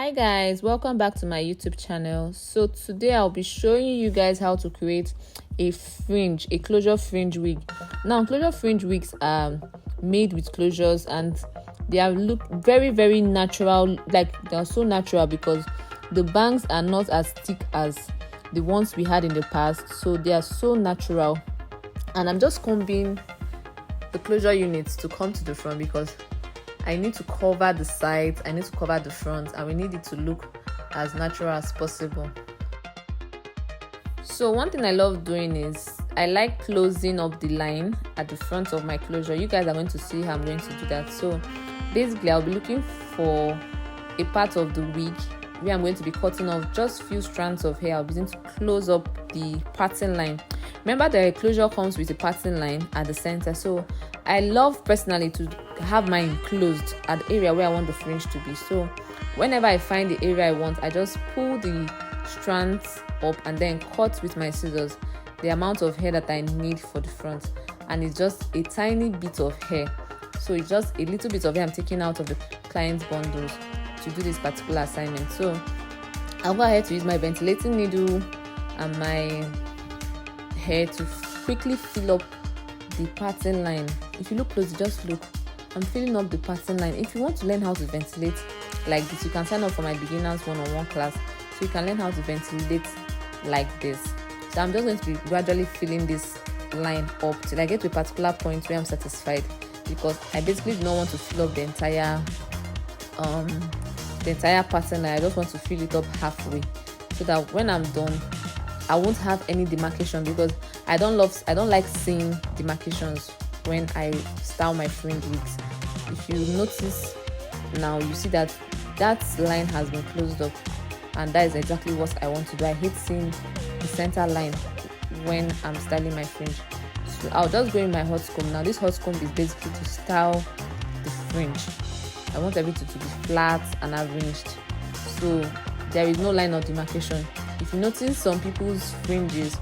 Hi guys, welcome back to my YouTube channel. So today I'll be showing you guys how to create a closure fringe wig. Now closure fringe wigs are made with closures and they are look very natural. Like they are so natural because the bangs are not as thick as the ones we had in the past, so they are so natural. And I'm just combing the closure units to come to the front because I need to cover the sides, I need to cover the front, and we need it to look as natural as possible. So one thing I love doing is I like closing up the line at the front of my closure. You guys are going to see how I'm going to do that. So basically I'll be looking for a part of the wig where I'm going to be cutting off just few strands of hair. I'll be using to close up the parting line. Remember the closure comes with a parting line at the center, so I love personally to have mine closed at the area where I want the fringe to be. So whenever I find the area I want, I just pull the strands up and then cut with my scissors the amount of hair that I need for the front, and it's just a tiny bit of hair. So it's just a little bit of hair I'm taking out of the client's bundles to do this particular assignment. So I'll go ahead to use my ventilating needle and my hair to quickly fill up the parting line. If you look close, just look, I'm filling up the parting line. If you want to learn how to ventilate like this, you can sign up for my beginners one-on-one class so you can learn how to ventilate like this. So I'm just going to be gradually filling this line up till I get to a particular point where I'm satisfied, because I basically do not want to fill up the entire parting line. I just want to fill it up halfway so that when I'm done I won't have any demarcation, because I don't like seeing demarcations when I style my fringe wigs. If you notice now, you see that line has been closed up, and that is exactly what I want to do. I hate seeing the center line when I'm styling my fringe. So I'll just go in my hot comb. Now this hot comb is basically to style the fringe. I want everything to be flat and arranged, so there is no line of demarcation. If you notice some people's fringes,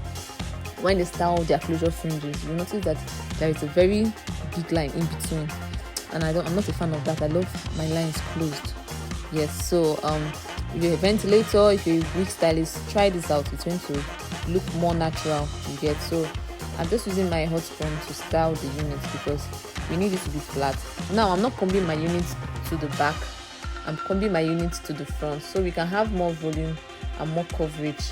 when they style their closure fringes, you notice that there is a very big line in between, and I'm not a fan of that. I love my lines closed. Yes, so if you're a ventilator, if you're a wig stylist, try this out. It's going to look more natural, you get. So I'm just using my hot comb to style the units because we need it to be flat. Now I'm not combing my units to the back, I'm combing my units to the front so we can have more volume and more coverage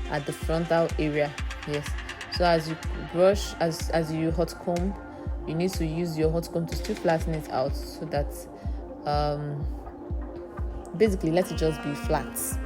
at the frontal area. Yes, so as you brush, as you hot comb, you need to use your hot comb to still flatten it out so that basically let it just be flat.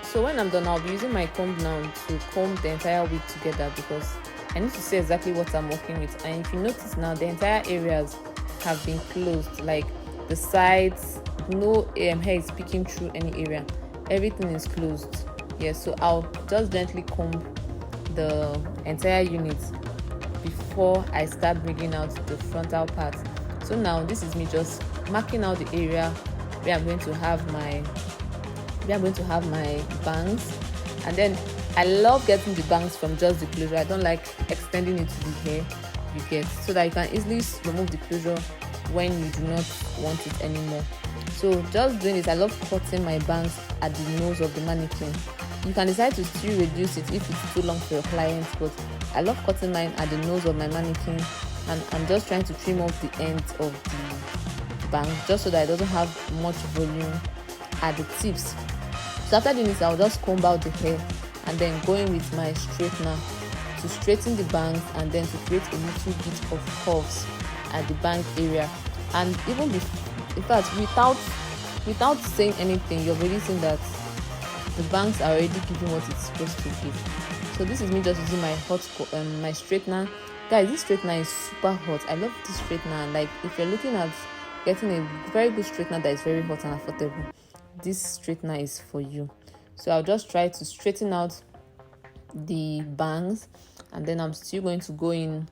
So when I'm done, I'll be using my comb now to comb the entire wig together because I need to see exactly what I'm working with. And if you notice now, the entire areas have been closed, like the sides, no hair is peeking through any area. Everything is closed. Yes, so I'll just gently comb the entire unit before I start bringing out the frontal part. So now this is me just marking out the area where I'm going to have my bangs, and then I love getting the bangs from just the closure. I don't like extending it to the hair, you get, so that you can easily remove the closure when you do not want it anymore. So just doing this, I love cutting my bangs at the nose of the mannequin. You can decide to still reduce it if it's too long for your client, but I love cutting mine at the nose of my mannequin, and I'm just trying to trim off the ends of the bang just so that it doesn't have much volume at the tips. So after doing this, I'll just comb out the hair and then go in with my straightener to straighten the bangs and then to create a little bit of curves at the bang area. And even in fact, without saying anything, you're already seeing that the bangs are already giving what it's supposed to give. So this is me just using my my straightener. Guys, this straightener is super hot. I love this straightener. Like, if you're looking at getting a very good straightener that is very hot and affordable, this straightener is for you. So I'll just try to straighten out the bangs, and then I'm still going to go in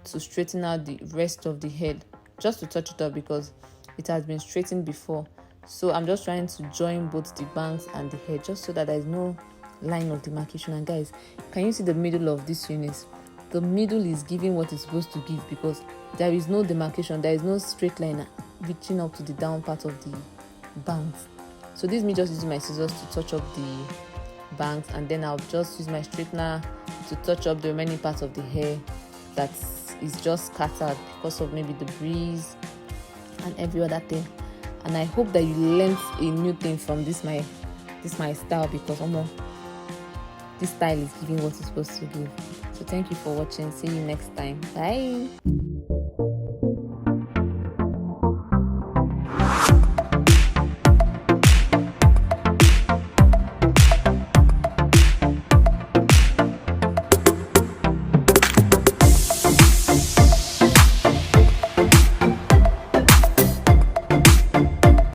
to straighten out the rest of the head, just to touch it up because it has been straightened before. So I'm just trying to join both the bangs and the head, just so that there is no line of demarcation. And guys, can you see the middle of this unit? The middle is giving what it's supposed to give because there is no demarcation, there is no straight line reaching up to the down part of the bangs. So this is me just using my scissors to touch up the bangs, and then I'll just use my straightener to touch up the remaining part of the hair that is just scattered because of maybe the breeze and every other thing. And I hope that you learned a new thing from this my style, because this style is giving what it's supposed to give. So thank you for watching. See you next time. Bye.